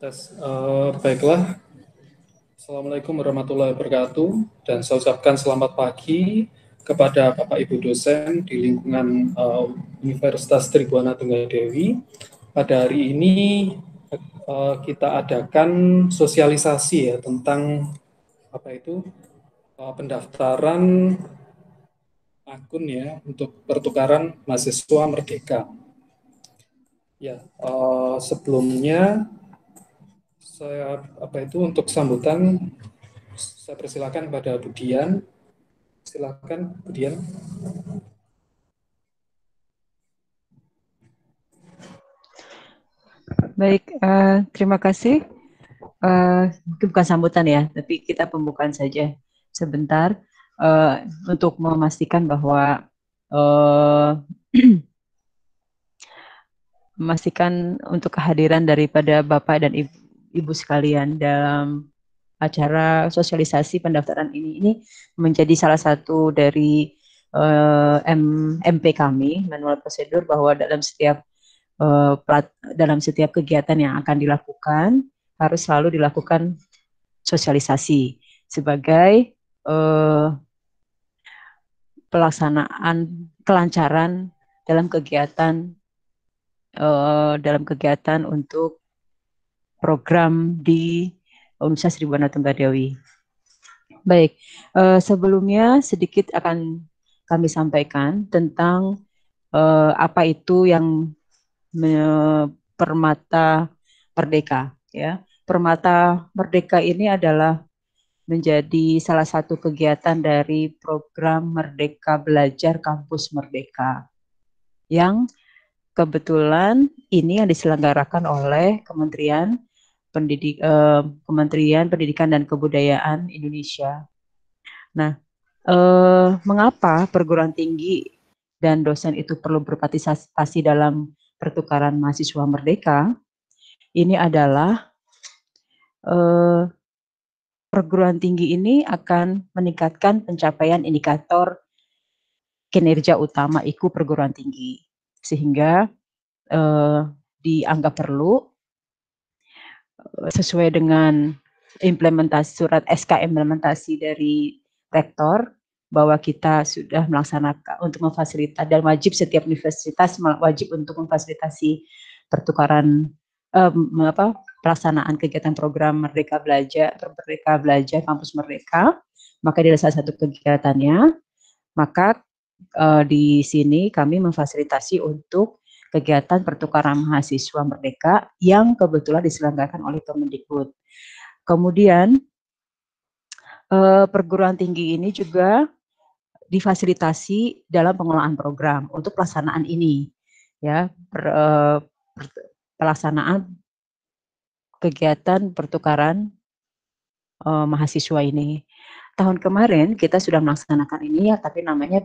Baiklah, Assalamualaikum warahmatullahi wabarakatuh, dan saya ucapkan selamat pagi kepada Bapak Ibu dosen di lingkungan Universitas Tribhuwana Tunggadewi. Pada hari ini kita adakan sosialisasi ya tentang pendaftaran akun ya untuk pertukaran mahasiswa merdeka. Ya, sebelumnya saya untuk sambutan saya persilakan kepada Bu Dian. Silakan Bu Dian. Baik, terima kasih. Mungkin bukan sambutan ya, tapi kita pembukaan saja sebentar untuk memastikan bahwa memastikan untuk kehadiran daripada Bapak dan Ibu sekalian dalam acara sosialisasi pendaftaran ini menjadi salah satu dari MP kami, manual prosedur, bahwa dalam setiap kegiatan yang akan dilakukan harus selalu dilakukan sosialisasi sebagai pelaksanaan kelancaran dalam kegiatan untuk program di Universitas Tribhuwana Tunggadewi. Baik, sebelumnya sedikit akan kami sampaikan tentang apa itu yang Permata Merdeka. Ya, Permata Merdeka ini adalah menjadi salah satu kegiatan dari program Merdeka Belajar Kampus Merdeka yang kebetulan ini yang diselenggarakan oleh Kementerian Pendidikan dan Kebudayaan Indonesia. Nah, mengapa perguruan tinggi dan dosen itu perlu berpartisipasi dalam pertukaran mahasiswa merdeka? Ini adalah perguruan tinggi ini akan meningkatkan pencapaian indikator kinerja utama IKU perguruan tinggi, sehingga dianggap perlu sesuai dengan surat SK implementasi dari rektor bahwa kita sudah melaksanakan untuk memfasilitasi, dan wajib setiap universitas wajib untuk memfasilitasi pertukaran pelaksanaan kegiatan program Merdeka Belajar Kampus Merdeka. Maka di salah satu kegiatannya, maka di sini kami memfasilitasi untuk kegiatan pertukaran mahasiswa merdeka yang kebetulan diselenggarakan oleh Kemendikbud. Kemudian perguruan tinggi ini juga difasilitasi dalam pengelolaan program untuk pelaksanaan ini, ya, pelaksanaan kegiatan pertukaran mahasiswa ini. Tahun kemarin kita sudah melaksanakan ini ya, tapi namanya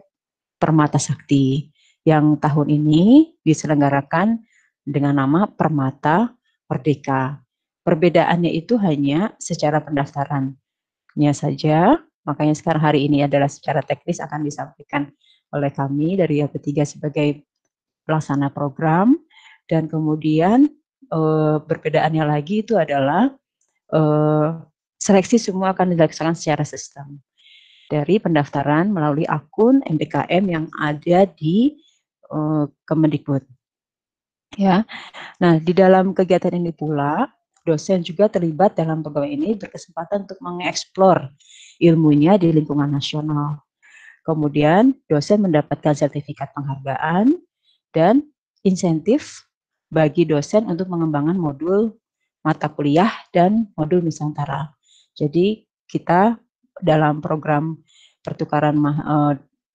Permata Sakti, yang tahun ini diselenggarakan dengan nama Permata Merdeka. Perbedaannya itu hanya secara pendaftarannya saja, makanya sekarang hari ini adalah secara teknis akan disampaikan oleh kami dari LP3 sebagai pelaksana program, dan kemudian perbedaannya lagi itu adalah seleksi semua akan dilaksanakan secara sistem dari pendaftaran melalui akun MBKM yang ada di Kemendikbud. Ya, nah di dalam kegiatan ini pula dosen juga terlibat dalam program ini, berkesempatan untuk mengeksplor ilmunya di lingkungan nasional. Kemudian dosen mendapatkan sertifikat penghargaan dan insentif bagi dosen untuk mengembangkan modul mata kuliah dan modul Nusantara. Jadi kita dalam program pertukaran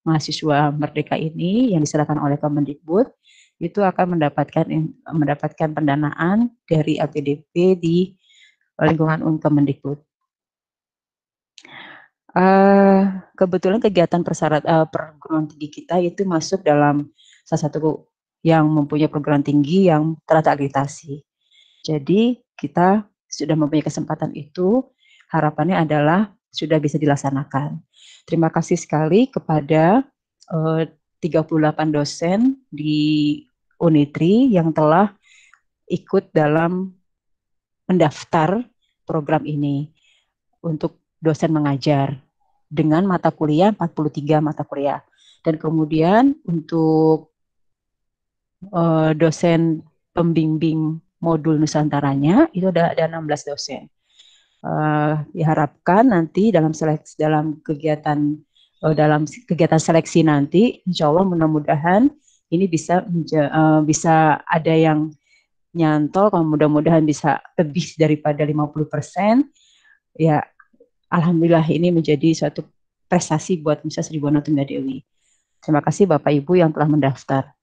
mahasiswa merdeka ini yang diserahkan oleh Kemendikbud itu akan mendapatkan pendanaan dari LPDP di lingkungan Kemendikbud. Kebetulan kegiatan perguruan tinggi kita itu masuk dalam salah satu yang mempunyai perguruan tinggi yang telah terakreditasi. Jadi kita sudah mempunyai kesempatan itu, harapannya adalah sudah bisa dilaksanakan. Terima kasih sekali kepada 38 dosen di Unitri yang telah ikut dalam mendaftar program ini untuk dosen mengajar dengan mata kuliah 43 mata kuliah. Dan kemudian untuk dosen pembimbing modul Nusantaranya itu ada 16 dosen. Diharapkan nanti dalam kegiatan seleksi nanti, insya Allah mudah-mudahan ini bisa ada yang nyantol, kalau mudah-mudahan bisa lebih daripada 50%. Ya, alhamdulillah ini menjadi suatu prestasi buat Universitas Tribhuwana Tunggadewi. Terima kasih Bapak Ibu yang telah mendaftar.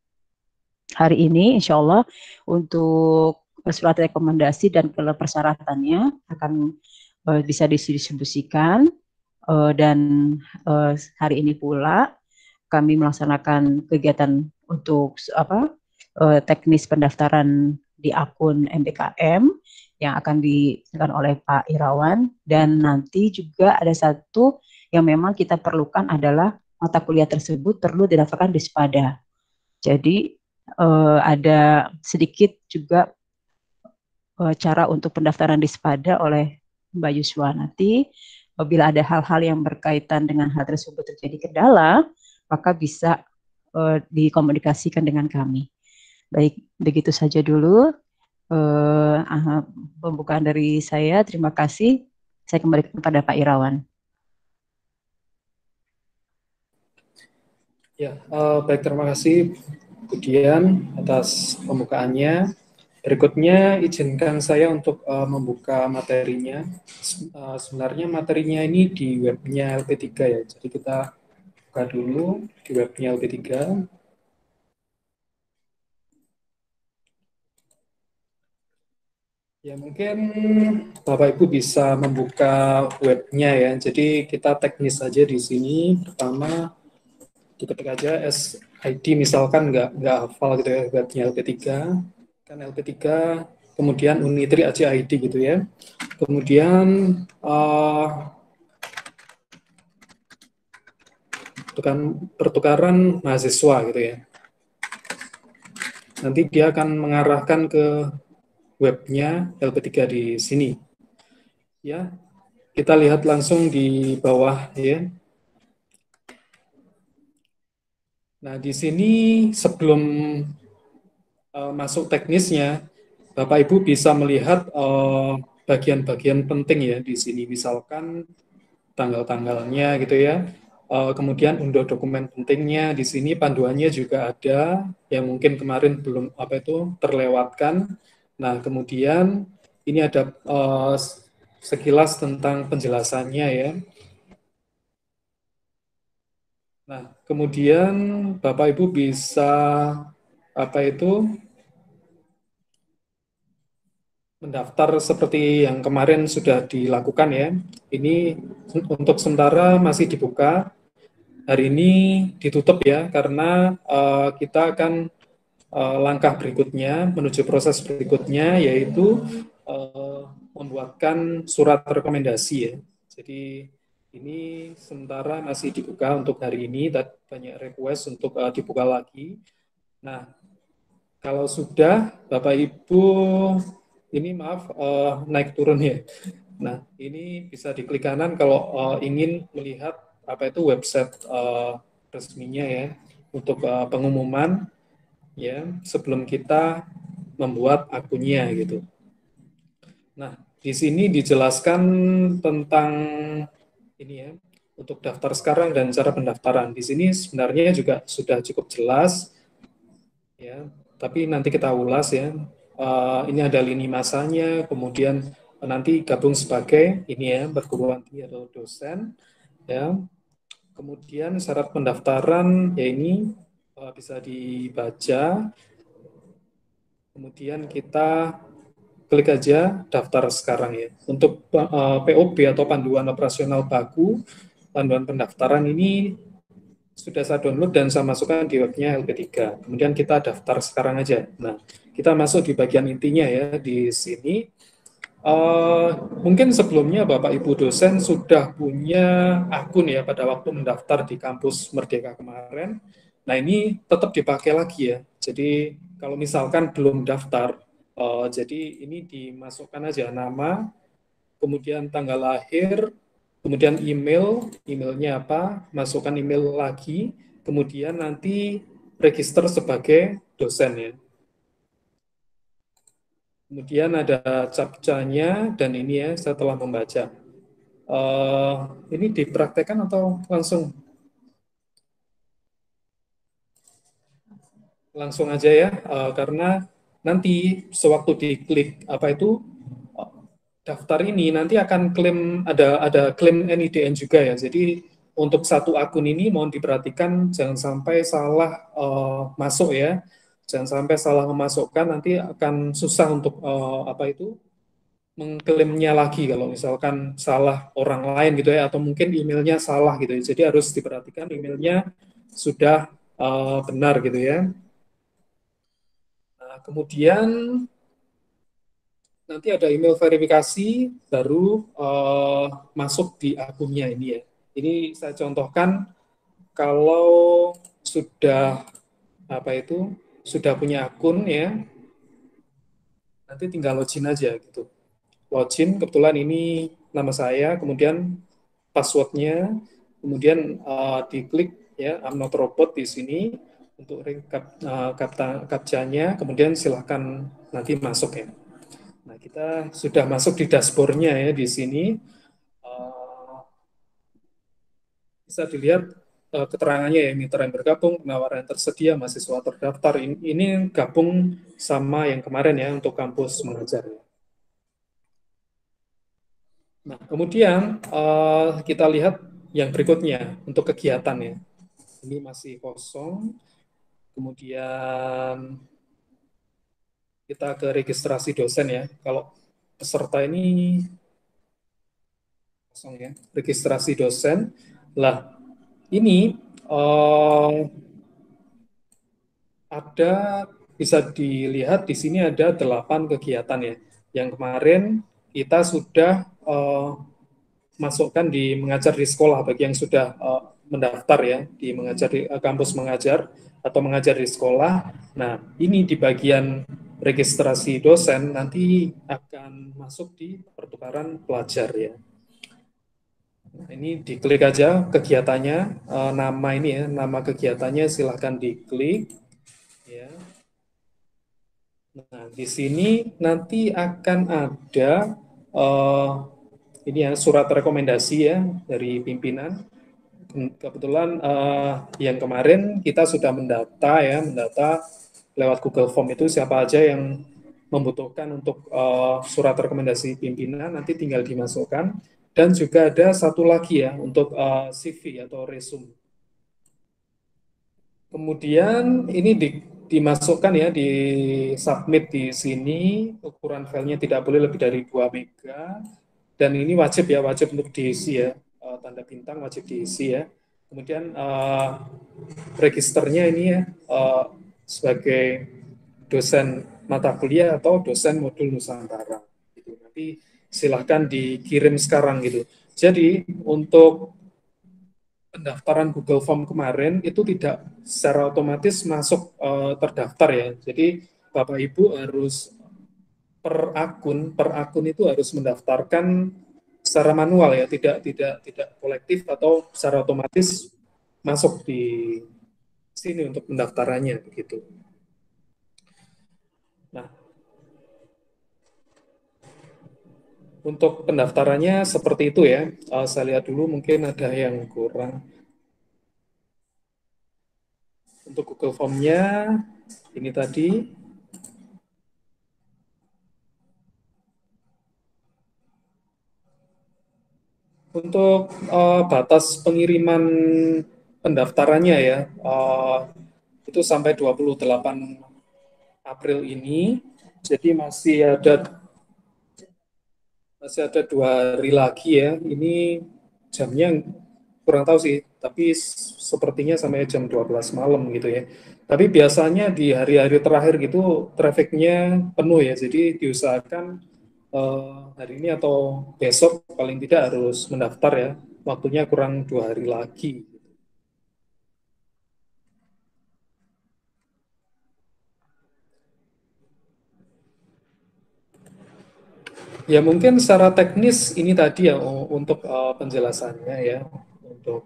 Hari ini insya Allah untuk surat rekomendasi dan persyaratannya akan bisa didistribusikan, dan hari ini pula kami melaksanakan kegiatan untuk teknis pendaftaran di akun MBKM yang akan dilakukan oleh Pak Irawan, dan nanti juga ada satu yang memang kita perlukan adalah mata kuliah tersebut perlu didaftarkan di SPADA. Jadi ada sedikit juga cara untuk pendaftaran di SPADA oleh Mbak Yuswa. Nanti apabila ada hal-hal yang berkaitan dengan hal tersebut terjadi kendala, maka bisa dikomunikasikan dengan kami. Baik, begitu saja dulu pembukaan dari saya. Terima kasih. Saya kembali kepada Pak Irawan. Ya, baik, terima kasih Bu Dian atas pembukaannya. Berikutnya izinkan saya untuk membuka materinya. Sebenarnya materinya ini di webnya LP3 ya. Jadi kita buka dulu di webnya LP3. Ya, mungkin Bapak Ibu bisa membuka webnya ya. Jadi kita teknis saja di sini. Pertama diketik aja SID, misalkan nggak hafal gitu ya webnya LP3. Kan LP3 kemudian Unitri aja ID gitu ya. Kemudian pertukaran mahasiswa gitu ya. Nanti dia akan mengarahkan ke webnya LP3 di sini. Ya, kita lihat langsung di bawah ya. Nah, di sini sebelum masuk teknisnya, Bapak Ibu bisa melihat bagian-bagian penting ya di sini, misalkan tanggal-tanggalnya gitu ya. Kemudian unduh dokumen pentingnya di sini, panduannya juga ada yang mungkin kemarin belum terlewatkan. Nah, kemudian ini ada sekilas tentang penjelasannya ya. Nah, kemudian Bapak Ibu bisa mendaftar seperti yang kemarin sudah dilakukan ya. Ini untuk sementara masih dibuka. Hari ini ditutup ya, karena kita akan langkah berikutnya menuju proses berikutnya, yaitu membuatkan surat rekomendasi ya. Jadi ini sementara masih dibuka untuk hari ini, dan banyak request untuk dibuka lagi. Nah, kalau sudah Bapak Ibu, ini maaf naik turun ya. Nah, ini bisa diklik kanan kalau ingin melihat website resminya ya, untuk pengumuman ya sebelum kita membuat akunnya gitu. Nah, di sini dijelaskan tentang ini ya, untuk daftar sekarang dan cara pendaftaran. Di sini sebenarnya juga sudah cukup jelas ya, tapi nanti kita ulas ya. Ini ada lini masanya, kemudian nanti gabung sebagai ini ya, perguruan tinggi atau dosen ya. Kemudian syarat pendaftaran ya ini bisa dibaca. Kemudian kita klik aja daftar sekarang ya. Untuk POB atau panduan operasional baku, panduan pendaftaran ini sudah saya download dan saya masukkan di webnya LP3. Kemudian kita daftar sekarang aja. Nah, kita masuk di bagian intinya ya di sini. Mungkin sebelumnya Bapak Ibu dosen sudah punya akun ya pada waktu mendaftar di kampus Merdeka kemarin. Nah, ini tetap dipakai lagi ya. Jadi kalau misalkan belum daftar, Jadi ini dimasukkan aja nama, kemudian tanggal lahir, kemudian emailnya apa, masukkan email lagi, kemudian nanti register sebagai dosen ya. Kemudian ada captcha-nya dan ini ya saya telah membaca. Ini dipraktekkan atau langsung? Langsung aja ya, karena nanti sewaktu diklik apa itu daftar ini nanti akan klaim ada klaim NIDN juga ya. Jadi untuk satu akun ini mohon diperhatikan jangan sampai salah masuk ya. Jangan sampai salah memasukkan nanti akan susah untuk apa itu mengklaimnya lagi kalau misalkan salah orang lain gitu ya atau mungkin emailnya salah gitu ya. Jadi harus diperhatikan emailnya sudah benar gitu ya. Nah, kemudian nanti ada email verifikasi baru masuk di akunnya ini ya. Ini saya contohkan kalau sudah apa itu sudah punya akun ya, nanti tinggal login aja gitu. Login kebetulan ini nama saya, kemudian passwordnya, kemudian diklik ya I'm not robot di sini untuk captcha-nya, kemudian silahkan nanti masuk ya. Nah, kita sudah masuk di dashboard-nya ya di sini. Bisa dilihat keterangannya ya, mitra yang bergabung, penawaran yang tersedia, mahasiswa terdaftar. Ini gabung sama yang kemarin ya untuk kampus mengajar. Nah, kemudian kita lihat yang berikutnya untuk kegiatan ya. Ini masih kosong. Kemudian kita ke registrasi dosen ya. Kalau peserta ini kosong ya, registrasi dosen. Lah, ini ada bisa dilihat di sini ada 8 kegiatan ya. Yang kemarin kita sudah masukkan di mengajar di sekolah bagi yang sudah mendaftar ya di mengajar di kampus mengajar atau mengajar di sekolah. Nah, ini di bagian registrasi dosen nanti akan masuk di pertukaran pelajar ya. Nah, ini diklik aja kegiatannya, nama ini ya, nama kegiatannya silahkan diklik ya. Nah, di sini nanti akan ada ini ya surat rekomendasi ya dari pimpinan. Kebetulan yang kemarin kita sudah mendata lewat Google Form itu siapa aja yang membutuhkan untuk surat rekomendasi pimpinan nanti tinggal dimasukkan dan juga ada satu lagi ya untuk CV atau resume. Kemudian ini dimasukkan ya di submit di sini ukuran filenya tidak boleh lebih dari 2 mega dan ini wajib untuk diisi ya tanda bintang wajib diisi ya. Kemudian registernya ini ya sebagai dosen mata kuliah atau dosen modul Nusantara. Gitu. Nanti silahkan dikirim sekarang gitu. Jadi untuk pendaftaran Google Form kemarin itu tidak secara otomatis masuk terdaftar ya. Jadi Bapak Ibu harus per akun itu harus mendaftarkan secara manual ya, tidak kolektif atau secara otomatis masuk di sini untuk pendaftarannya begitu. Nah, untuk pendaftarannya seperti itu ya. Saya lihat dulu mungkin ada yang kurang. Untuk Google Form-nya ini tadi. Untuk batas pengiriman pendaftarannya ya, itu sampai 28 April ini. Jadi masih ada 2 hari lagi ya. Ini jamnya kurang tahu sih, tapi sepertinya sampai jam 12 malam gitu ya. Tapi biasanya di hari-hari terakhir gitu trafficnya penuh ya, jadi diusahakan hari ini atau besok paling tidak harus mendaftar ya. Waktunya kurang 2 hari lagi. Ya mungkin secara teknis ini tadi ya untuk penjelasannya ya, untuk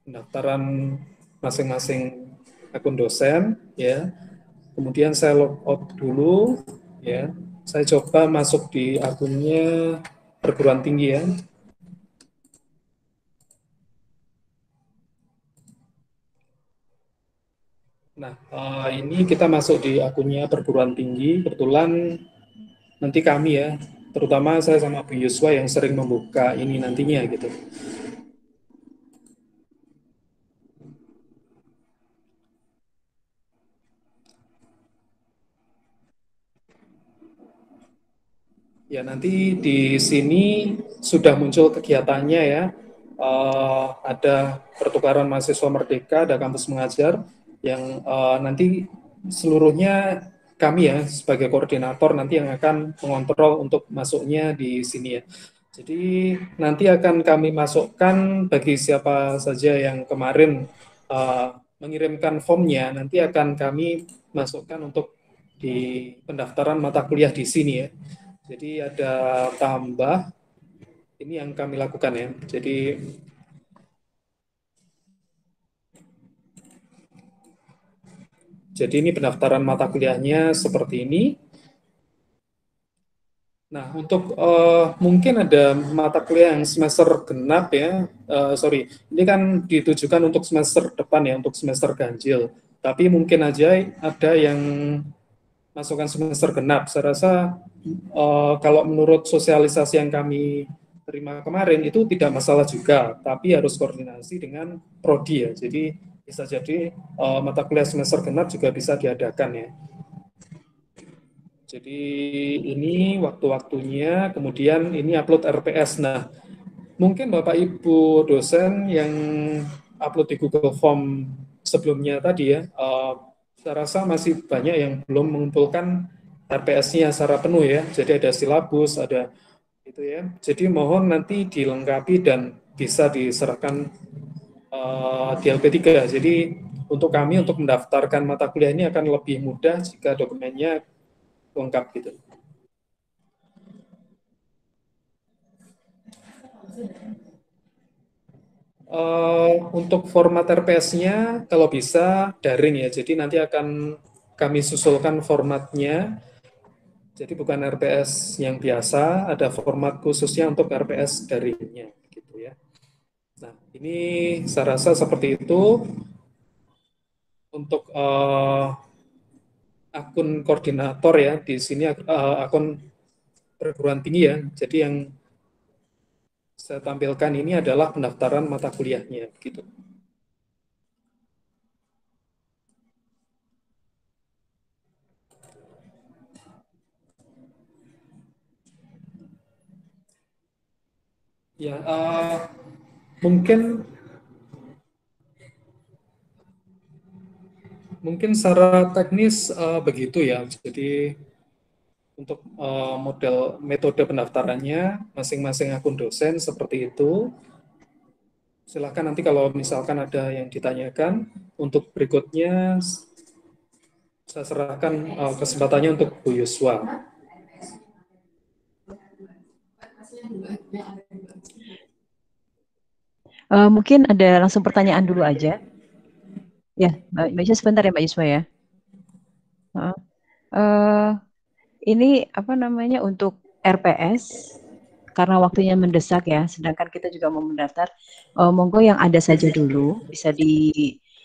pendaftaran masing-masing akun dosen ya. Kemudian saya log out dulu ya. Saya coba masuk di akunnya perguruan tinggi ya. Nah, ini kita masuk di akunnya perguruan tinggi. Kebetulan nanti kami ya, terutama saya sama Bu Yuswa yang sering membuka ini nantinya gitu. Ya, nanti di sini sudah muncul kegiatannya ya. Ada pertukaran mahasiswa merdeka, ada kampus mengajar yang nanti seluruhnya kami ya sebagai koordinator nanti yang akan mengontrol untuk masuknya di sini ya. Jadi nanti akan kami masukkan bagi siapa saja yang kemarin mengirimkan formnya, nanti akan kami masukkan untuk di pendaftaran mata kuliah di sini ya. Jadi ada tambah, ini yang kami lakukan ya. Jadi ini pendaftaran mata kuliahnya seperti ini. Nah, untuk mungkin ada mata kuliah yang semester genap ya, sorry, ini kan ditujukan untuk semester depan ya, untuk semester ganjil. Tapi mungkin aja ada yang masukkan semester genap. Saya rasa kalau menurut sosialisasi yang kami terima kemarin itu tidak masalah juga, tapi harus koordinasi dengan prodi ya. Jadi bisa jadi mata kuliah semester genap juga bisa diadakan ya. Jadi ini waktu-waktunya, kemudian ini upload RPS. Nah, mungkin Bapak Ibu dosen yang upload di Google Form sebelumnya tadi ya, saya rasa masih banyak yang belum mengumpulkan RPS-nya secara penuh ya. Jadi ada silabus, ada itu ya. Jadi mohon nanti dilengkapi dan bisa diserahkan di LP3. Jadi untuk kami untuk mendaftarkan mata kuliah ini akan lebih mudah jika dokumennya lengkap gitu. Untuk format RPS-nya kalau bisa daring ya. Jadi nanti akan kami susulkan formatnya. Jadi bukan RPS yang biasa, ada format khususnya untuk RPS daringnya gitu ya. Nah, ini saya rasa seperti itu untuk akun koordinator ya. Di sini akun perguruan tinggi ya. Jadi yang saya tampilkan ini adalah pendaftaran mata kuliahnya gitu. Ya, mungkin mungkin secara teknis begitu ya. Jadi untuk model metode pendaftarannya masing-masing akun dosen seperti itu. Silakan nanti kalau misalkan ada yang ditanyakan untuk berikutnya saya serahkan kesempatannya untuk Bu Yuswa. Mungkin ada langsung pertanyaan dulu aja. Ya, Mbak Yuswa sebentar ya Mbak Yuswa ya. Uh, ini apa namanya untuk RPS karena waktunya mendesak ya, sedangkan kita juga mau mendaftar. Monggo yang ada saja dulu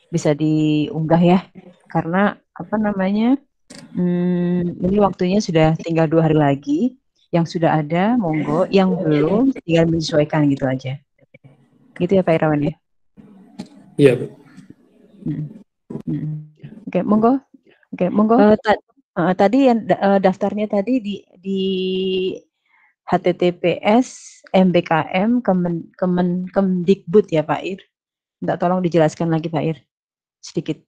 bisa diunggah ya, karena apa namanya ini waktunya sudah tinggal 2 hari lagi. Yang sudah ada, monggo. Yang belum, tinggal menyesuaikan gitu aja. Gitu ya Pak Irawan ya. Iya, Bu. Oke, monggo. Oke, monggo. Tadi yang daftarnya tadi di HTTPS MBKM Kemdikbud ya Pak Ir. Minta tolong dijelaskan lagi Pak Ir sedikit.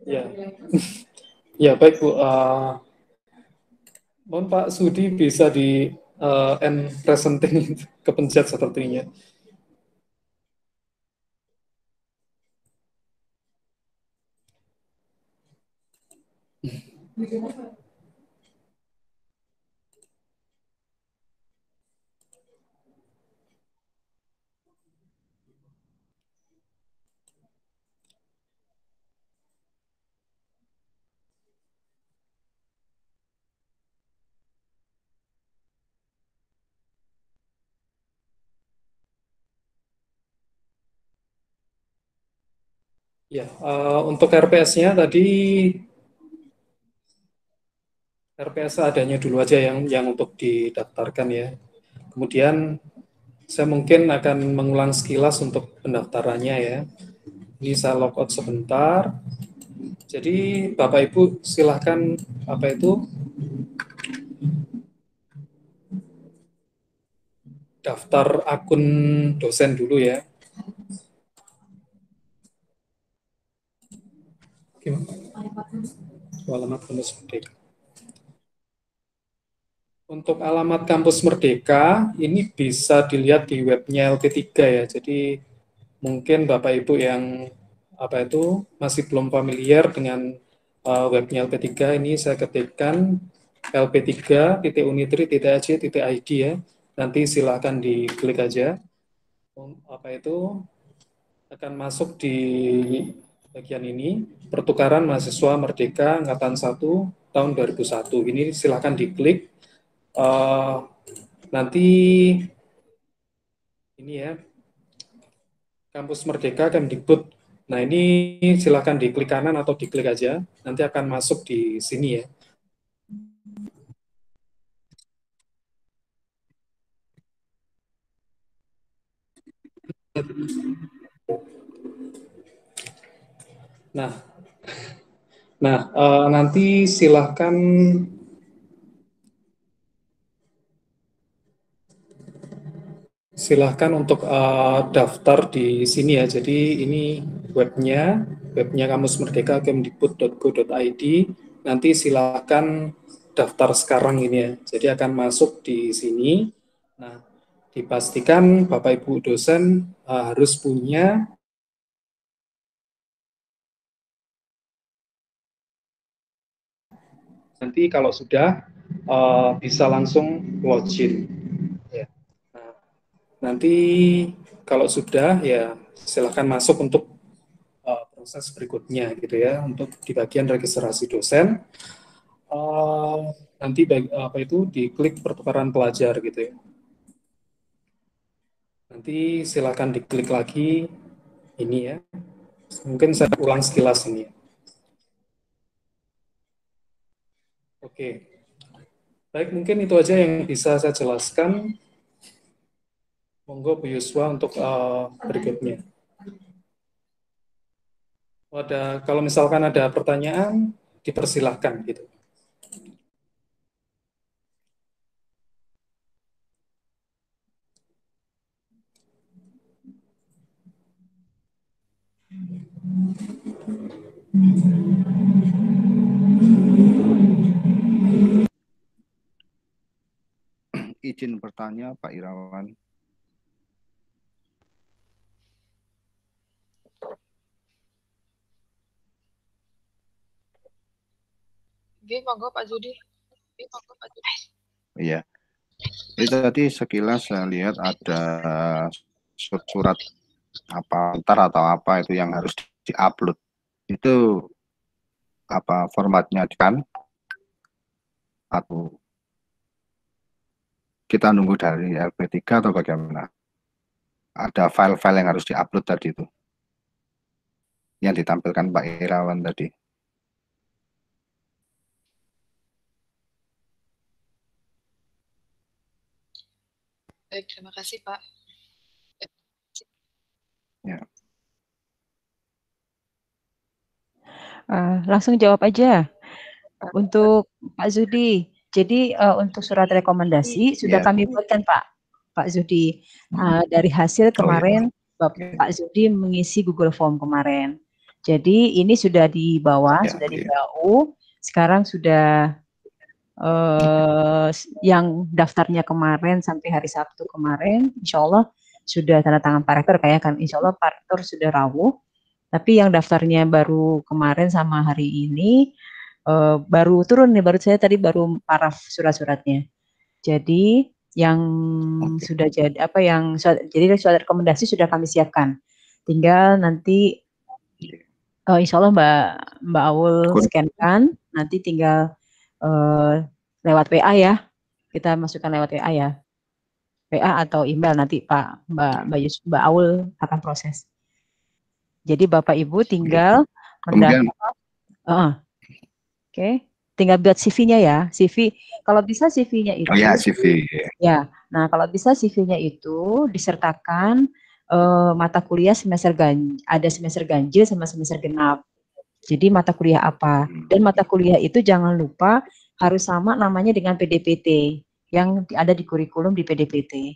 Ya, ya baik Bu. Mohon Pak Sudi bisa di end presenting kepencet sepertinya. Ya, untuk RPS-nya tadi RPS adanya dulu aja yang untuk didaftarkan ya. Kemudian saya mungkin akan mengulang sekilas untuk pendaftarannya ya. Ini saya logout sebentar. Jadi Bapak Ibu silahkan apa itu daftar akun dosen dulu ya. Alamat kampus Merdeka. Untuk alamat kampus Merdeka ini bisa dilihat di webnya LP3 ya. Jadi mungkin Bapak Ibu yang apa itu masih belum familiar dengan webnya LP3 ini saya ketikkan lp3.unitri.ac.id ya. Nanti silakan diklik aja. Apa itu akan masuk di bagian ini pertukaran mahasiswa Merdeka angkatan 1 tahun 2001. Ini silakan diklik. Nanti ini ya Kampus Merdeka Kemdikbud. Nah, ini silakan diklik kanan atau diklik aja. Nanti akan masuk di sini ya. Nah, nanti silahkan untuk daftar di sini ya. Jadi ini webnya Kampus Merdeka kemdikbud.go.id. Nanti silahkan daftar sekarang ini ya. Jadi akan masuk di sini. Nah, dipastikan Bapak Ibu dosen harus punya. Nanti kalau sudah bisa langsung login. Ya. Nah, nanti kalau sudah ya silahkan masuk untuk proses berikutnya gitu ya untuk di bagian registrasi dosen. Nanti apa itu diklik pertukaran pelajar gitu ya. Nanti silakan diklik lagi ini ya. Mungkin saya ulang sekilas ini. Oke. Baik, mungkin itu aja yang bisa saya jelaskan. Monggo Bu Yuswa untuk berikutnya. Kalau misalkan ada pertanyaan, dipersilahkan gitu. Izin bertanya Pak Irawan. Monggo Pak Zudi. Iya. Jadi tadi sekilas saya lihat ada surat apa antar atau apa itu yang harus diupload. Itu apa formatnya kan? Atau kita nunggu dari LP3 atau bagaimana? Ada file-file yang harus diupload tadi itu. Yang ditampilkan Pak Irawan tadi. Baik, terima kasih Pak. Ya. Langsung jawab aja untuk Pak Zudi. Jadi untuk surat rekomendasi sudah kami buatkan Pak Zudi. Dari hasil kemarin Pak Zudi mengisi Google Form kemarin. Jadi ini sudah dibawa, sudah di BAU. Sekarang sudah yang daftarnya kemarin sampai hari Sabtu kemarin, insya Allah sudah tanda tangan Pak Rektor, kayak kan insya Allah Pak Rektor sudah rawuh. Tapi yang daftarnya baru kemarin sama hari ini baru turun nih, baru saya tadi baru paraf surat-suratnya. Jadi yang sudah jadi jadi surat rekomendasi sudah kami siapkan. Tinggal nanti insya Allah Mbak Aul scan-kan, nanti tinggal lewat WA ya. Kita masukkan lewat WA ya. WA atau email nanti Mbak Aul akan proses. Jadi Bapak Ibu tinggal mendaftar. Oke. Tinggal buat CV-nya ya. CV kalau bisa CV-nya itu. Oh ya, CV. Ya. Nah, kalau bisa CV-nya itu disertakan mata kuliah ada semester ganjil sama semester genap. Jadi mata kuliah apa? Dan mata kuliah itu jangan lupa harus sama namanya dengan PDPT yang ada di kurikulum di PDPT.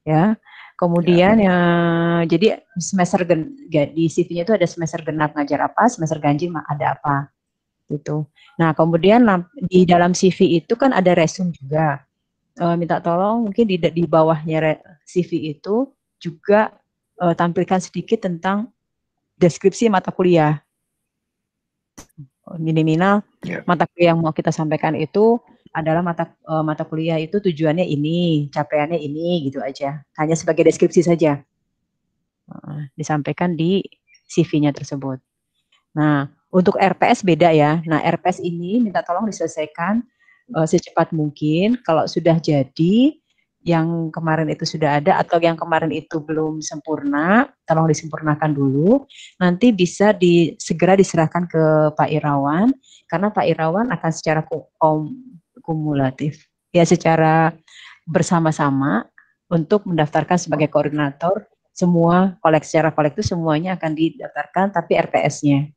Ya. Kemudian jadi semester di CV-nya itu ada semester genap ngajar apa, semester ganjil ada apa. Gitu. Nah, kemudian di dalam CV itu kan ada resume juga. Minta tolong mungkin di bawahnya CV itu juga tampilkan sedikit tentang deskripsi mata kuliah. Minimal mata kuliah yang mau kita sampaikan itu adalah mata kuliah itu tujuannya ini, capaiannya ini, gitu aja. Hanya sebagai deskripsi saja. Disampaikan di CV-nya tersebut. Nah, untuk RPS beda ya. Nah, RPS ini minta tolong diselesaikan secepat mungkin. Kalau sudah jadi, yang kemarin itu sudah ada atau yang kemarin itu belum sempurna, tolong disempurnakan dulu. Nanti bisa segera diserahkan ke Pak Irawan, karena Pak Irawan akan secara kumulatif, ya secara bersama-sama untuk mendaftarkan sebagai koordinator semua secara kolektif semuanya akan didaftarkan, tapi RPS-nya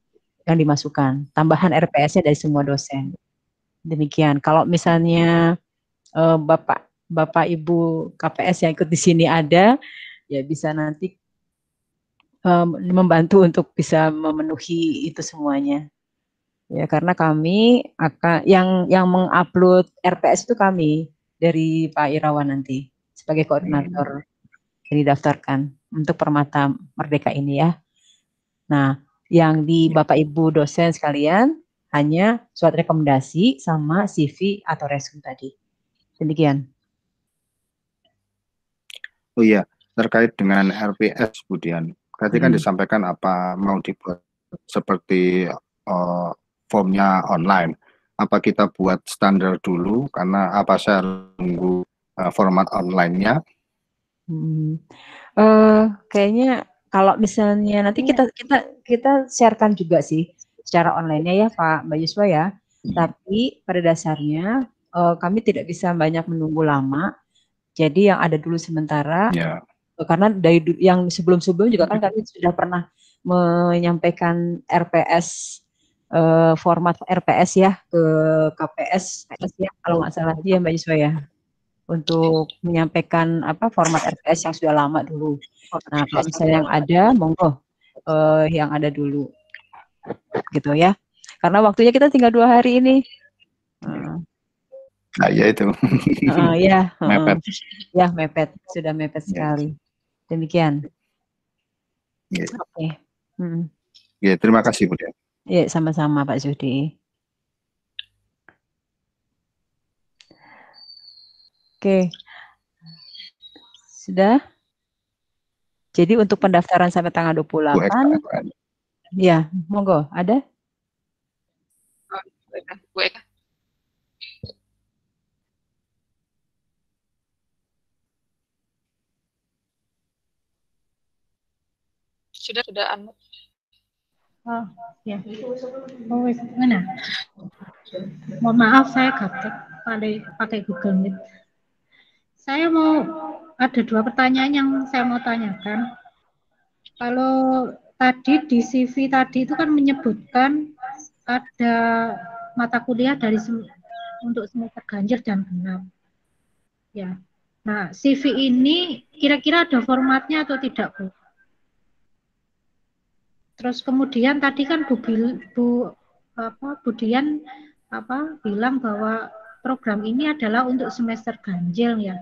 yang dimasukkan, tambahan RPS-nya dari semua dosen. Demikian. Kalau misalnya Bapak Ibu KPS yang ikut di sini ada, ya bisa nanti membantu untuk bisa memenuhi itu semuanya. Ya, karena kami akan yang mengupload RPS itu kami dari Pak Irawan nanti sebagai koordinator yang didaftarkan untuk Permata Merdeka ini ya. Nah, yang di Bapak Ibu dosen sekalian hanya surat rekomendasi sama CV atau resume tadi. Demikian. Oh iya, terkait dengan RPS, Bu Dian. Tadi kan disampaikan apa mau dibuat seperti formnya online. Apa kita buat standar dulu karena apa saya tunggu format online-nya? Kayaknya kalau misalnya nanti kita sharekan juga sih secara online-nya ya Pak Mbak Yuswa ya. Tapi pada dasarnya kami tidak bisa banyak menunggu lama. Jadi yang ada dulu sementara. Karena dari yang sebelum-sebelum juga kan kami sudah pernah menyampaikan RPS format RPS ya ke KPS ya kalau nggak salah ya Mbak Yuswa ya. Untuk menyampaikan format RPS yang sudah lama dulu. Nah, kalau misalnya yang ada, monggo yang ada dulu, gitu ya. Karena waktunya kita tinggal 2 hari ini. Nah, ya itu. Mepet. Ya, mepet. Sudah mepet sekali. Demikian. Oke. Ya, terima kasih, Bu Dian. Ya, sama-sama Pak Zudi. Oke. Sudah? Jadi untuk pendaftaran sampai tanggal 28. Ya, monggo. Ada? Bu Eka. Sudah unmute. Oh, ya. Oh, mana? Mohon maaf, saya gaptek pakai Google Meet. Saya ada 2 pertanyaan yang saya mau tanyakan. Kalau tadi di CV tadi itu kan menyebutkan ada mata kuliah untuk semester ganjil dan genap. Ya. Nah, CV ini kira-kira ada formatnya atau tidak, Bu? Terus kemudian tadi kan Bu Dian bilang bahwa program ini adalah untuk semester ganjil ya.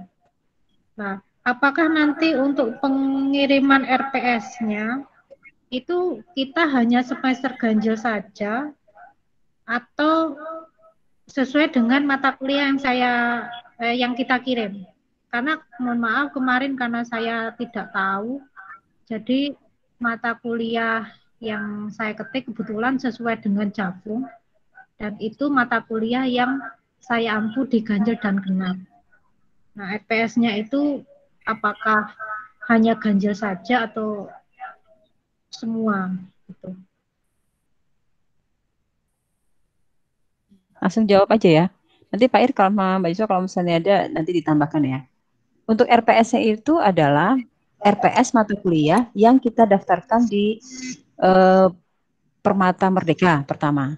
Nah, apakah nanti untuk pengiriman RPS-nya itu kita hanya semester ganjil saja atau sesuai dengan mata kuliah yang kita kirim. Karena mohon maaf kemarin karena saya tidak tahu, jadi mata kuliah yang saya ketik kebetulan sesuai dengan Javung, dan itu mata kuliah yang saya ampu di ganjil dan genap. Nah, RPS-nya itu apakah hanya ganjil saja atau semua gitu. Langsung jawab aja ya. Nanti Pak Ir kalau Mbak Yuswa kalau misalnya ada nanti ditambahkan ya. Untuk RPS-nya itu adalah RPS mata kuliah yang kita daftarkan di Permata Merdeka pertama.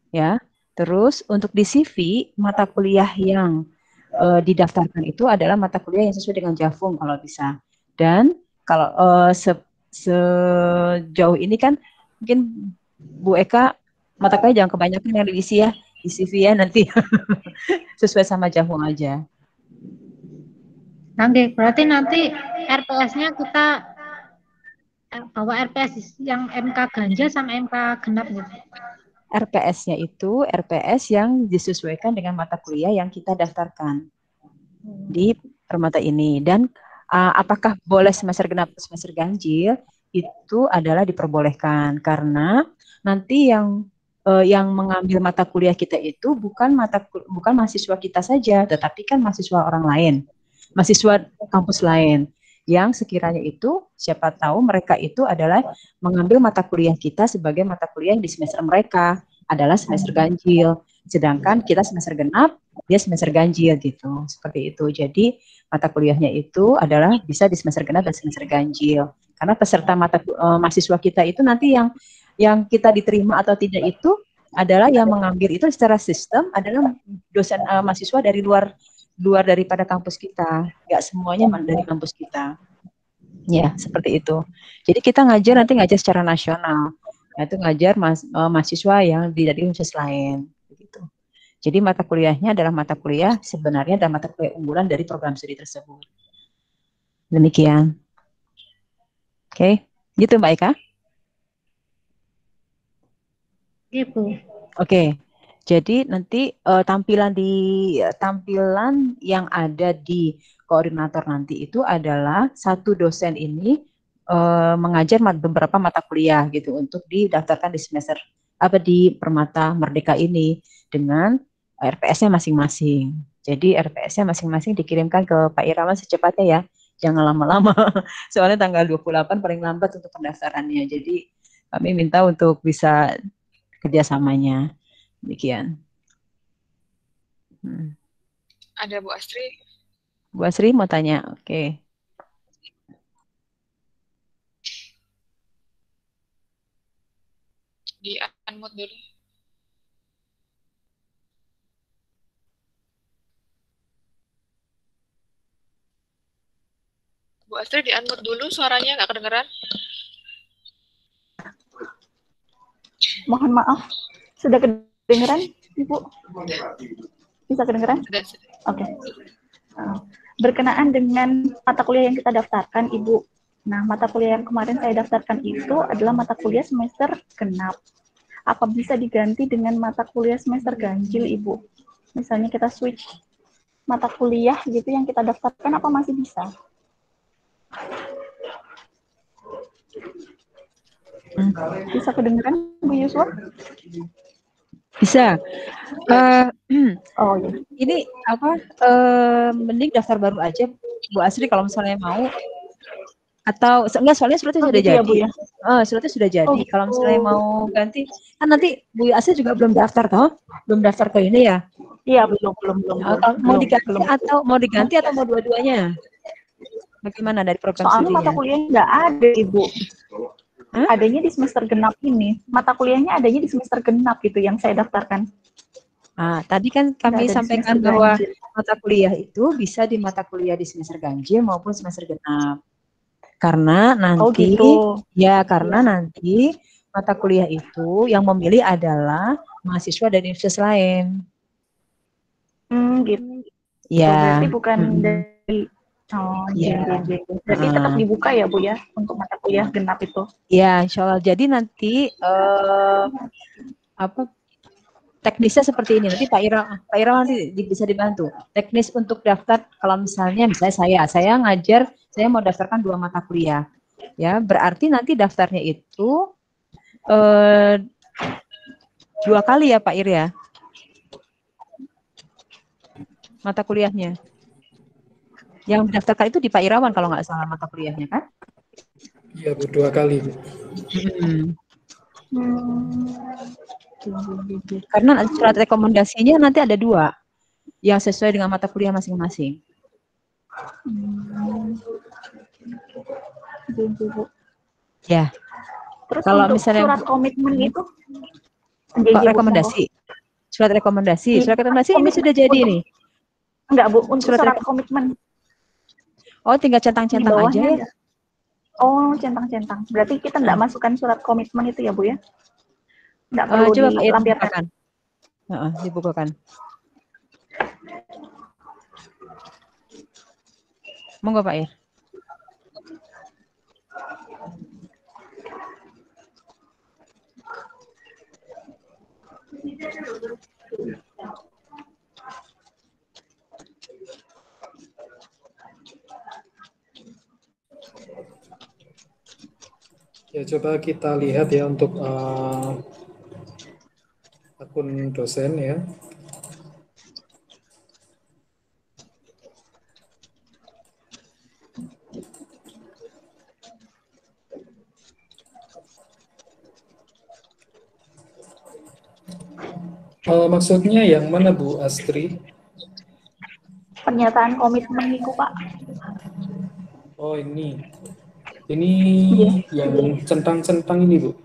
Ya. Terus untuk di CV mata kuliah yang didaftarkan itu adalah mata kuliah yang sesuai dengan Javung kalau bisa. Dan kalau sejauh ini kan mungkin Bu Eka mata kuliah jangan kebanyakan yang diisi ya di CV ya nanti sesuai sama Javung aja. Berarti nanti RPS-nya kita bawa RPS yang MK ganjil sama MK genap gitu. RPS-nya itu RPS yang disesuaikan dengan mata kuliah yang kita daftarkan di Permata ini. Dan apakah boleh semester genap atau semester ganjil itu adalah diperbolehkan karena nanti yang mengambil mata kuliah kita itu bukan mahasiswa kita saja, tetapi kan mahasiswa orang lain, mahasiswa kampus lain yang sekiranya itu siapa tahu mereka itu adalah mengambil mata kuliah kita sebagai mata kuliah di semester mereka adalah semester ganjil, sedangkan kita semester genap, dia semester ganjil gitu, seperti itu. Jadi mata kuliahnya itu adalah bisa di semester genap dan semester ganjil. Karena peserta mahasiswa kita itu nanti yang kita diterima atau tidak itu adalah yang mengambil itu secara sistem adalah dosen mahasiswa dari luar daripada kampus kita, nggak semuanya dari kampus kita. Ya, seperti itu. Jadi kita nanti ngajar secara nasional, yaitu ngajar mahasiswa yang dari universitas lain. Begitu. Jadi mata kuliahnya adalah mata kuliah sebenarnya adalah mata kuliah unggulan dari program studi tersebut. Demikian. Oke, gitu Mbak Eka? Gitu. Oke. Jadi nanti tampilan yang ada di koordinator nanti itu adalah satu dosen ini mengajar beberapa mata kuliah gitu untuk didaftarkan di semester di Permata Merdeka ini dengan RPS-nya masing-masing. Jadi RPS-nya masing-masing dikirimkan ke Pak Irawan secepatnya ya. Jangan lama-lama. Soalnya tanggal 28 paling lambat untuk pendaftarannya. Jadi kami minta untuk bisa kerjasamanya. Demikian. Ada Bu Astri. Bu Asri mau tanya, oke. Di unmute dulu. Bu Astri di unmute dulu, suaranya nggak kedengeran. Mohon maaf, sudah kedengeran, Ibu? Bisa kedengeran? Oke. Berkenaan dengan mata kuliah yang kita daftarkan, Ibu. Nah, mata kuliah yang kemarin saya daftarkan itu adalah mata kuliah semester genap. Apa bisa diganti dengan mata kuliah semester ganjil, Ibu? Misalnya kita switch mata kuliah gitu yang kita daftarkan, apa masih bisa? Bisa kedengeran, Bu Yuswa? Bisa. Oh iya. Ini mending daftar baru aja Bu Asri kalau misalnya mau. Atau enggak, soalnya suratnya sudah jadi. Ya, suratnya sudah jadi. Kalau misalnya mau ganti, kan nanti Bu Asri juga belum daftar toh? Belum daftar ke ini ya? Iya, belum. Mau diganti atau mau dua-duanya? Bagaimana dari program studinya? Soalnya mata kuliahnya nggak ada, Ibu. Adanya di semester genap ini. Mata kuliahnya adanya di semester genap gitu yang saya daftarkan. Tadi kan kami sampaikan bahwa mata kuliah itu bisa di mata kuliah di semester ganjil maupun semester genap. Karena nanti nanti mata kuliah itu yang memilih adalah mahasiswa dari universitas lain. Gitu. Ya. Berarti bukan dari Berarti tetap dibuka ya Bu ya untuk mata kuliah genap itu. Ya, insya Allah. Jadi nanti teknisnya seperti ini. Nanti Pak Ira nanti bisa dibantu. Teknis untuk daftar, kalau misalnya saya ngajar, saya mau daftarkan 2 mata kuliah. Ya, berarti nanti daftarnya itu 2 kali ya Pak Ir ya? Mata kuliahnya. Yang didaftarkan itu di Pak Irawan kalau nggak salah mata kuliahnya kan? Iya Bu, 2 kali Bu. Karena surat rekomendasinya nanti ada 2 yang sesuai dengan mata kuliah masing-masing. Ya. Terus kalau untuk misalnya surat komitmen itu rekomendasi. Surat rekomendasi ini sudah jadi nih. Enggak Bu, untuk surat komitmen. Oh, tinggal centang-centang aja ya. Ada. Oh, centang-centang. Berarti kita enggak masukkan surat komitmen itu ya Bu ya? Enggak perlu dilampirkan. Dibukukan. Monggo Pak Ir. Ya, coba kita lihat ya untuk akun dosen ya. Maksudnya yang mana Bu Astri? Pernyataan komitmen itu Pak. Oh ini yang centang-centang ini Bu.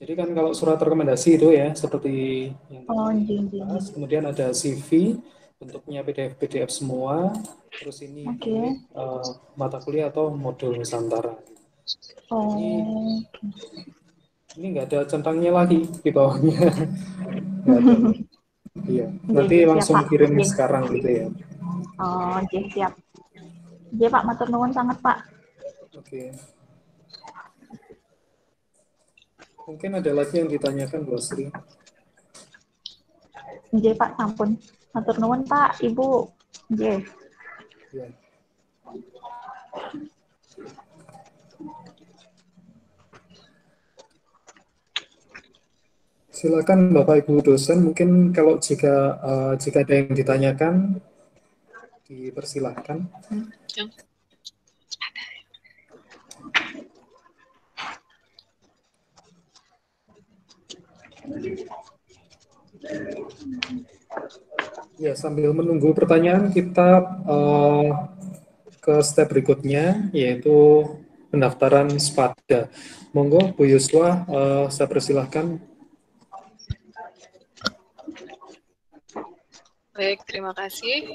Jadi kan kalau surat rekomendasi itu ya seperti yang dibahas, kemudian ada CV, bentuknya PDF semua, terus ini mata kuliah atau modul Nusantara. Ini nggak ada centangnya lagi di bawahnya. Nggak ada. Iya, nanti langsung kirim sekarang gitu ya. Oh, siap. Iya Pak, matur nuwun sangat Pak. Oke. Mungkin ada lagi yang ditanyakan Bu Astri. Nggih Pak, sampun. Matur nuwun Pak, Ibu. Nggih. Ya. Silakan Bapak Ibu dosen, mungkin kalau jika ada yang ditanyakan dipersilahkan. Ya, sambil menunggu pertanyaan kita ke step berikutnya, yaitu pendaftaran SPADA. Monggo Bu Yuswa, saya persilahkan. Baik, terima kasih.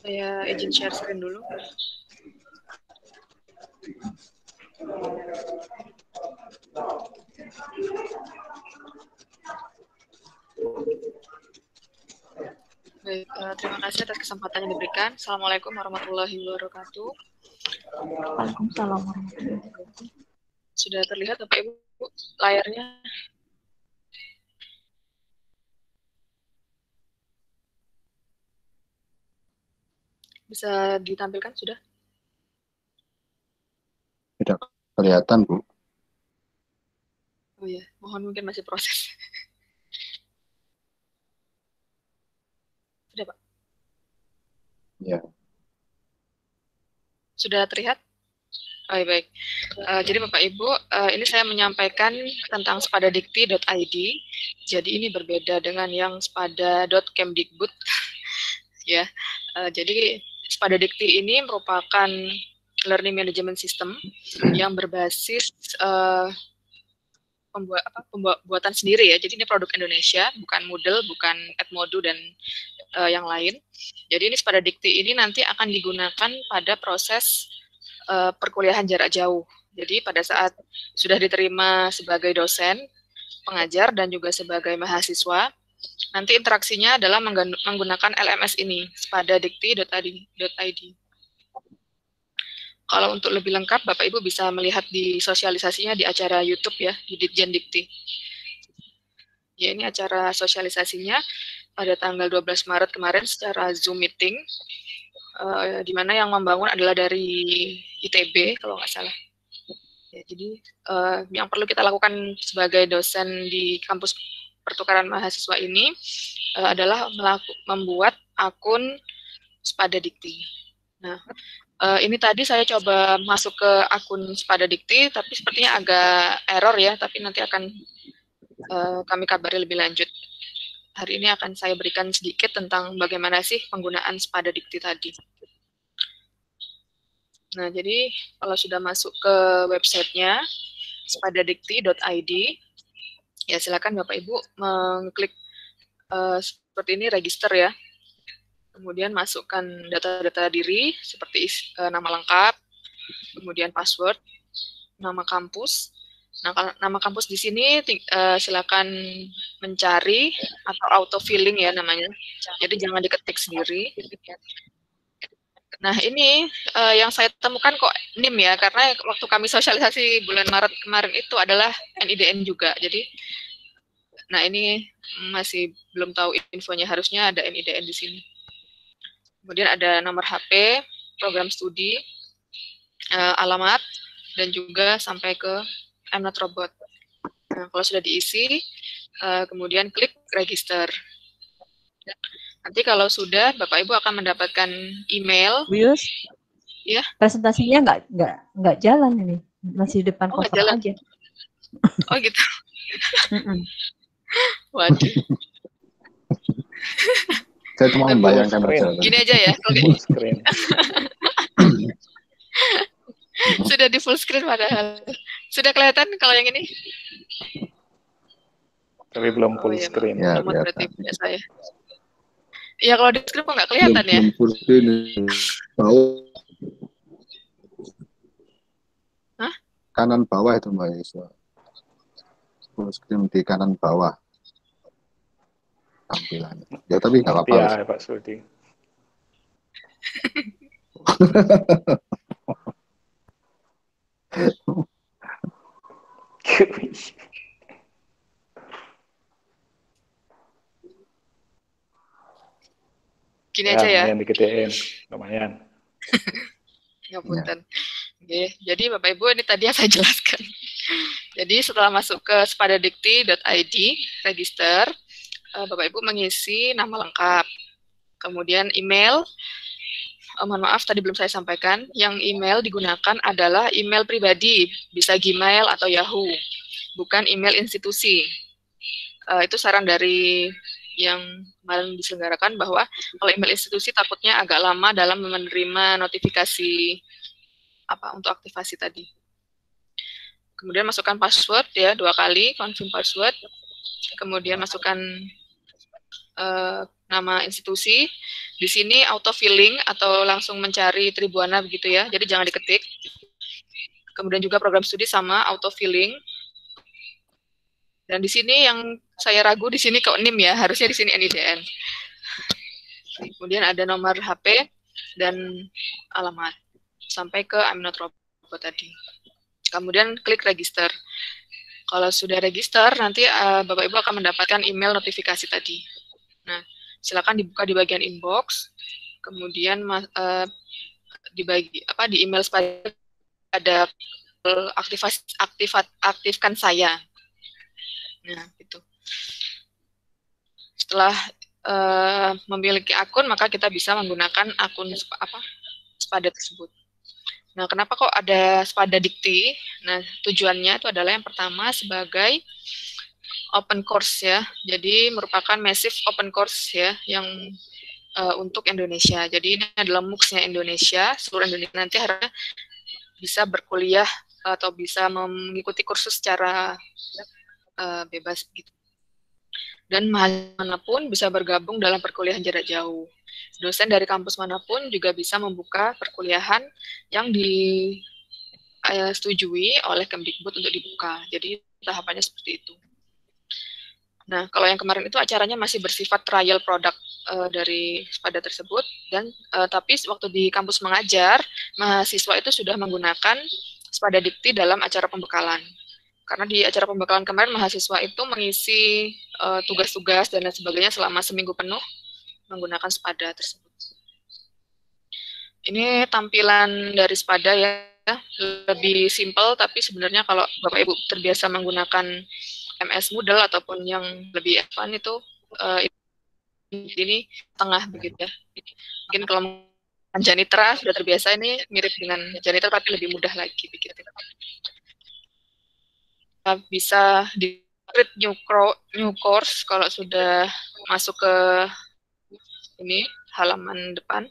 Saya izin share screen dulu. Baik, terima kasih atas kesempatan yang diberikan. Assalamualaikum warahmatullahi wabarakatuh. Waalaikumsalam warahmatullahi wabarakatuh. Sudah terlihat Bapak Ibu layarnya? Bisa ditampilkan sudah? Tidak kelihatan Bu. Oh ya, mohon mungkin masih proses. Sudah Pak? Ya. Sudah terlihat? Oh, baik. Jadi Bapak Ibu, ini saya menyampaikan tentang spadadikti.id. Jadi ini berbeda dengan yang spada.kemdikbud. Ya, jadi spadadikti ini merupakan learning management system yang berbasis pembuatan sendiri ya. Jadi ini produk Indonesia, bukan Moodle, bukan Edmodo dan yang lain. Jadi ini spadadikti ini nanti akan digunakan pada proses perkuliahan jarak jauh. Jadi pada saat sudah diterima sebagai dosen, pengajar, dan juga sebagai mahasiswa, nanti interaksinya adalah menggunakan LMS ini, spadadikti.id. Kalau untuk lebih lengkap, Bapak Ibu bisa melihat di sosialisasinya di acara YouTube ya, di Ditjen Dikti. Ya, ini acara sosialisasinya pada tanggal 12 Maret kemarin secara Zoom meeting, di mana yang membangun adalah dari ITB, kalau nggak salah. Ya, jadi yang perlu kita lakukan sebagai dosen di kampus pertukaran mahasiswa ini adalah membuat akun Sepada Dikti. Nah, ini tadi saya coba masuk ke akun Sepada Dikti, tapi sepertinya agak error ya, tapi nanti akan kami kabari lebih lanjut. Hari ini akan saya berikan sedikit tentang bagaimana sih penggunaan Sepada Dikti tadi. Nah, jadi kalau sudah masuk ke websitenya sepadadikti.id, ya silakan Bapak Ibu mengklik seperti ini, register ya. Kemudian masukkan data-data diri seperti nama lengkap, kemudian password, nama kampus. Nah, nama kampus di sini silakan mencari atau auto filling ya namanya. Jadi jangan diketik sendiri. Nah, ini yang saya temukan kok NIM ya, karena waktu kami sosialisasi bulan Maret kemarin itu adalah NIDN juga. Jadi, nah ini masih belum tahu infonya, harusnya ada NIDN di sini. Kemudian ada nomor HP, program studi, alamat, dan juga sampai ke I'm Not Robot. Nah, kalau sudah diisi, kemudian klik register. Nanti kalau sudah, Bapak Ibu akan mendapatkan email. Yus, ya. Presentasinya nggak jalan ini, masih di depan cover aja. Oh gitu. Waduh. Saya cuma membayangkan aja. Gini aja ya. Full screen. Sudah di full screen padahal. Sudah kelihatan kalau yang ini? Tapi belum full screen. Ya, berarti saya. Ya kalau di screen kok nggak kelihatan ya? Full screen. Hah? Kanan bawah itu Mbak Yuswa. Full screen di kanan bawah. Tampilannya. Ya tapi nggak apa-apa. Ya Pak Sudi. Gini aja ya. Lumayan digedein, lumayan. Ngapunten. Oke, jadi Bapak Ibu ini tadi yang saya jelaskan. Jadi setelah masuk ke sepadadikti.id, register, Bapak Ibu mengisi nama lengkap, kemudian email. Mohon maaf tadi belum saya sampaikan, yang email digunakan adalah email pribadi, bisa Gmail atau Yahoo, bukan email institusi. Itu saran dari yang kemarin diselenggarakan bahwa kalau email institusi takutnya agak lama dalam menerima notifikasi untuk aktivasi tadi. Kemudian masukkan password ya 2 kali, confirm password. Kemudian masukkan nama institusi. Di sini auto filling atau langsung mencari Tribuana begitu ya. Jadi jangan diketik. Kemudian juga program studi sama auto filling. Dan di sini yang saya ragu di sini kok NIM ya, harusnya di sini NIDN. Kemudian ada nomor HP dan alamat sampai ke I'm Not Robot tadi. Kemudian klik register. Kalau sudah register, nanti Bapak Ibu akan mendapatkan email notifikasi tadi. Nah, silakan dibuka di bagian inbox. Kemudian di email ada aktifkan saya. Nah, gitu. Setelah memiliki akun, maka kita bisa menggunakan akun Sepada tersebut. Nah, kenapa kok ada Sepada Dikti? Nah, tujuannya itu adalah yang pertama sebagai open course ya. Jadi merupakan massive open course ya yang untuk Indonesia. Jadi ini adalah MOOCs-nya Indonesia, seluruh Indonesia. Nanti harusnya bisa berkuliah atau bisa mengikuti kursus secara bebas gitu. Dan mahasiswa manapun bisa bergabung dalam perkuliahan jarak jauh. Dosen dari kampus manapun juga bisa membuka perkuliahan yang disetujui oleh Kemdikbud untuk dibuka. Jadi tahapannya seperti itu. Nah, kalau yang kemarin itu acaranya masih bersifat trial product. dari SPADA tersebut, dan tapi waktu di kampus mengajar, mahasiswa itu sudah menggunakan SPADA Dikti dalam acara pembekalan. Karena di acara pembekalan kemarin mahasiswa itu mengisi tugas-tugas dan lain sebagainya selama seminggu penuh menggunakan SPADA tersebut. Ini tampilan dari SPADA ya, lebih simpel, tapi sebenarnya kalau Bapak Ibu terbiasa menggunakan MS Moodle ataupun yang lebih advance itu ini tengah begitu ya. Mungkin kalau Janitra sudah terbiasa, ini mirip dengan Janitra tapi lebih mudah lagi begitu. Bisa di create new course kalau sudah masuk ke ini halaman depan.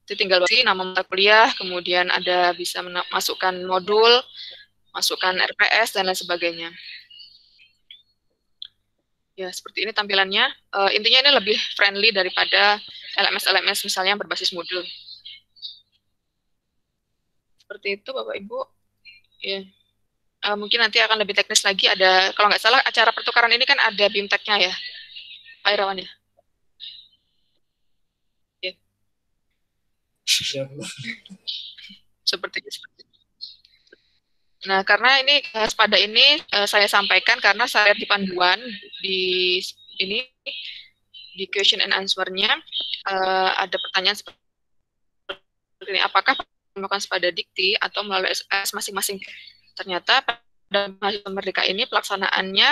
Itu tinggal isi nama mata kuliah, kemudian ada bisa masukkan modul, masukkan RPS dan lain sebagainya. Ya, seperti ini tampilannya. Intinya ini lebih friendly daripada LMS misalnya yang berbasis Moodle. Seperti itu, Bapak Ibu. Ya. Mungkin nanti akan lebih teknis lagi. Ada, kalau nggak salah, acara pertukaran ini kan ada BIMTEK-nya ya, Pak Irawan ya. Ya. Seperti itu. Nah, karena ini SPADA ini saya sampaikan karena saya di panduan di ini di question and answer-nya ada pertanyaan seperti ini, apakah melakukan SPADA Dikti atau melalui SS masing-masing? Ternyata pada mahasiswa Merdeka ini pelaksanaannya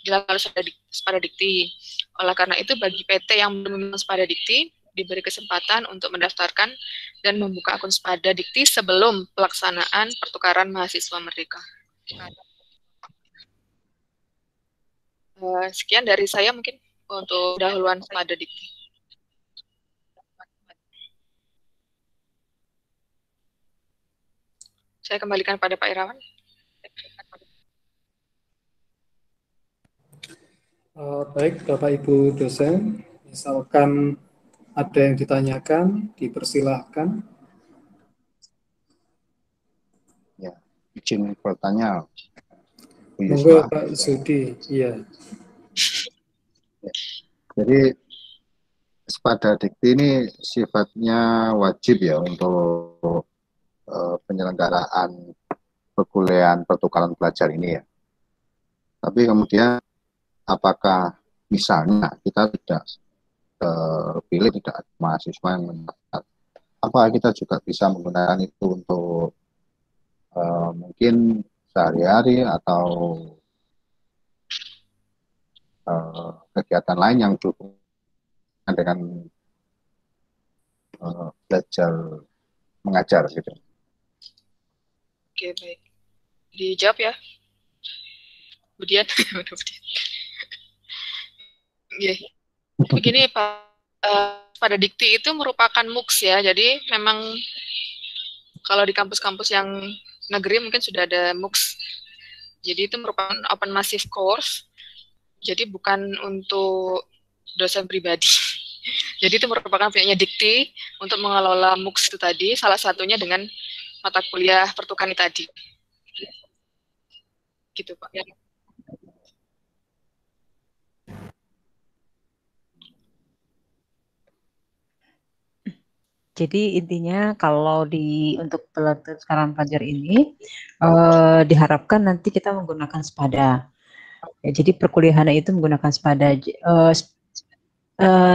dilakukan SPADA Dikti. Oleh karena itu bagi PT yang belum memiliki SPADA Dikti diberi kesempatan untuk mendaftarkan dan membuka akun SPADA Dikti sebelum pelaksanaan pertukaran mahasiswa Merdeka. Sekian dari saya mungkin untuk dahuluan SPADA Dikti. Saya kembalikan pada Pak Irawan. Baik, Bapak Ibu dosen, misalkan ada yang ditanyakan, dipersilahkan. Ya, izin bertanya. Monggo Pak Zudi, iya. Ya. Jadi SPADA Dikti ini sifatnya wajib ya untuk penyelenggaraan perkuliahan pertukaran pelajar ini ya. Tapi kemudian apakah misalnya kita tidak terpilih, tidak ada mahasiswa yang mendaftar, apakah kita juga bisa menggunakan itu untuk mungkin sehari-hari atau kegiatan lain yang berhubungan dengan belajar mengajar gitu. Oke, baik. Dijawab ya. Kemudian, begini Pak, pada Dikti itu merupakan MOOCs ya, jadi memang kalau di kampus-kampus yang negeri mungkin sudah ada MOOCs, jadi itu merupakan open massive course, jadi bukan untuk dosen pribadi. Jadi itu merupakan punyanya Dikti untuk mengelola MOOCs itu tadi, salah satunya dengan mata kuliah pertukaran tadi. Gitu Pak. Jadi intinya kalau untuk pertukaran pelajar ini diharapkan nanti kita menggunakan SPADA. Ya, jadi perkuliahan itu menggunakan SPADA.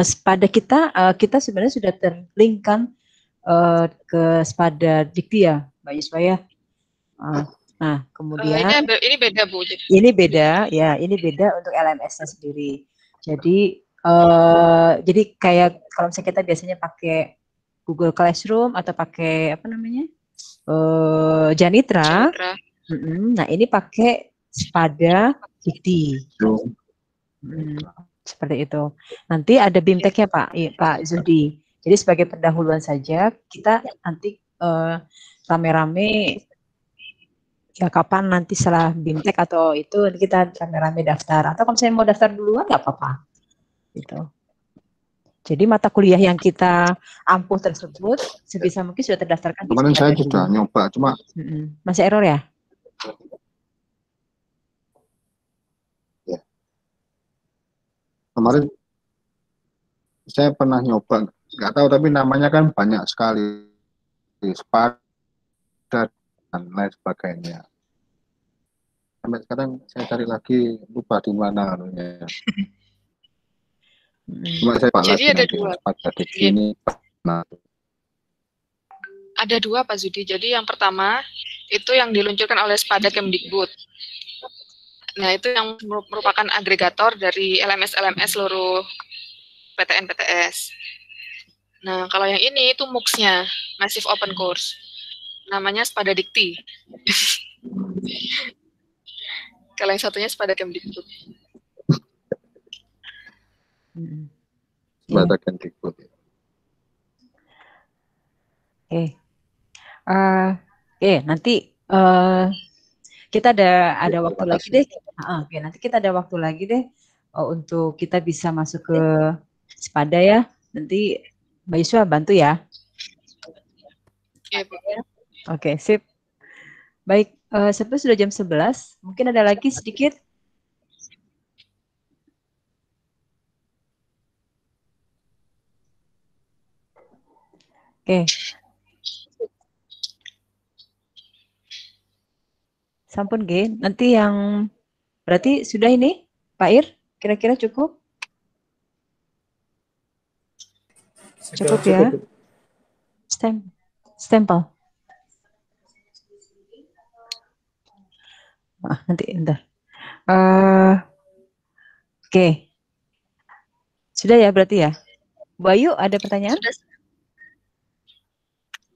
SPADA kita sebenarnya sudah terlink kan ke SPADA Dikti ya, Mbak Yuswa ya. Nah, kemudian ini beda Bu. Ini beda ya, ini beda untuk LMS-nya sendiri. Jadi kayak kalau misalnya kita biasanya pakai Google Classroom atau pakai apa namanya Janitra. Nah ini pakai SPADA Dikti. Seperti itu. Nanti ada BIMTEK-nya Pak Zudi. Jadi sebagai pendahuluan saja kita nanti rame-rame ya kapan nanti setelah BIMTEK atau itu kita rame-rame daftar. Atau kalau misalnya mau daftar duluan nggak apa-apa. Gitu. Jadi mata kuliah yang kita ampuh tersebut sebisa mungkin sudah terdaftarkan. Kemarin saya sudah nyoba, cuma masih error ya? Ya. Kemarin saya pernah nyoba, nggak tahu, tapi namanya kan banyak sekali, Spada dan lain sebagainya. Sampai sekarang saya cari lagi, lupa di mana anunya. Cuma saya pak Jadi lagi ada nanti dua. Spada dikti Iya. ini. Nah, Ada dua Pak Zudi. Jadi yang pertama itu yang diluncurkan oleh Spada Kemdikbud. Nah, itu yang merupakan agregator dari LMS-LMS seluruh PTN-PTS. Nah, kalau yang ini itu MOOCs-nya, Massive Open Course. Namanya Spada Dikti. Kalau yang satunya Spada Kemdikbud. Spada Kemdikbud. Oke, nanti kita ada waktu lagi deh. Oke, nanti kita ada waktu lagi deh untuk kita bisa masuk ke Spada ya. Nanti Mbak Yuswa bantu ya. Iya, Bu. Oke, sip. Baik, sebenarnya sudah jam 11. Mungkin ada lagi sedikit. Oke. Sampun, G. Nanti yang berarti sudah ini, Pak Ir? Kira-kira cukup? Cukup ya? Stempel. Nanti entar. Oke. Sudah ya berarti ya? Bu Ayu, ada pertanyaan? Sudah.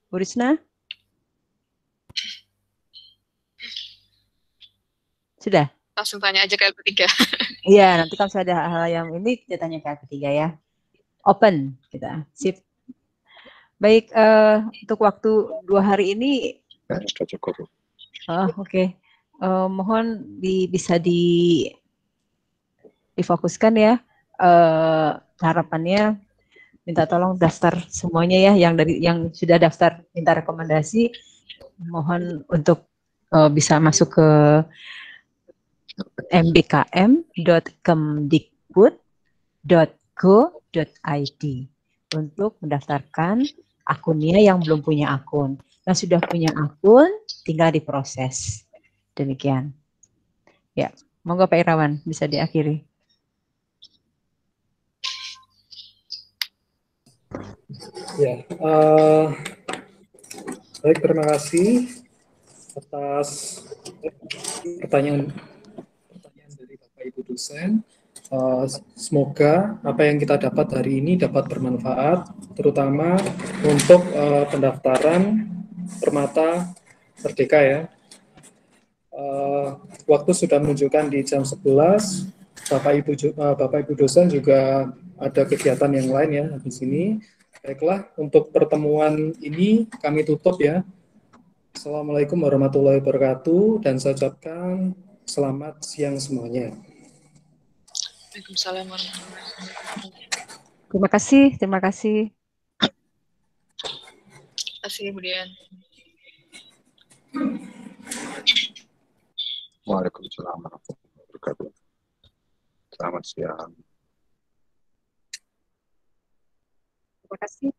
Bu Risna? Sudah? Langsung tanya aja ke LP3. Iya, nanti kalau ada hal yang ini kita tanya ke LP3 ya. Open kita. Sip. Baik, untuk waktu 2 hari ini Sudah cukup. Oke. Mohon bisa difokuskan ya. Harapannya minta tolong daftar semuanya ya, yang sudah daftar minta rekomendasi, mohon untuk bisa masuk ke mbkm.kemdikbud.go.id untuk mendaftarkan akunnya yang belum punya akun. Yang sudah punya akun tinggal diproses. Demikian. Ya, monggo Pak Irawan bisa diakhiri. Ya, baik, terima kasih atas pertanyaan dari Bapak Ibu dosen. Semoga apa yang kita dapat hari ini dapat bermanfaat, terutama untuk pendaftaran Permata Merdeka ya. Waktu sudah menunjukkan di jam 11. Bapak Ibu dosen juga ada kegiatan yang lain ya di sini. Baiklah, untuk pertemuan ini kami tutup ya. Assalamualaikum warahmatullahi wabarakatuh, dan saya ucapkan selamat siang semuanya. Waalaikumsalam warahmatullahi wabarakatuh. Terima kasih, terima kasih. Terima kasih, kemudian. Waalaikumsalam warahmatullahi wabarakatuh. Selamat siang. Terima kasih.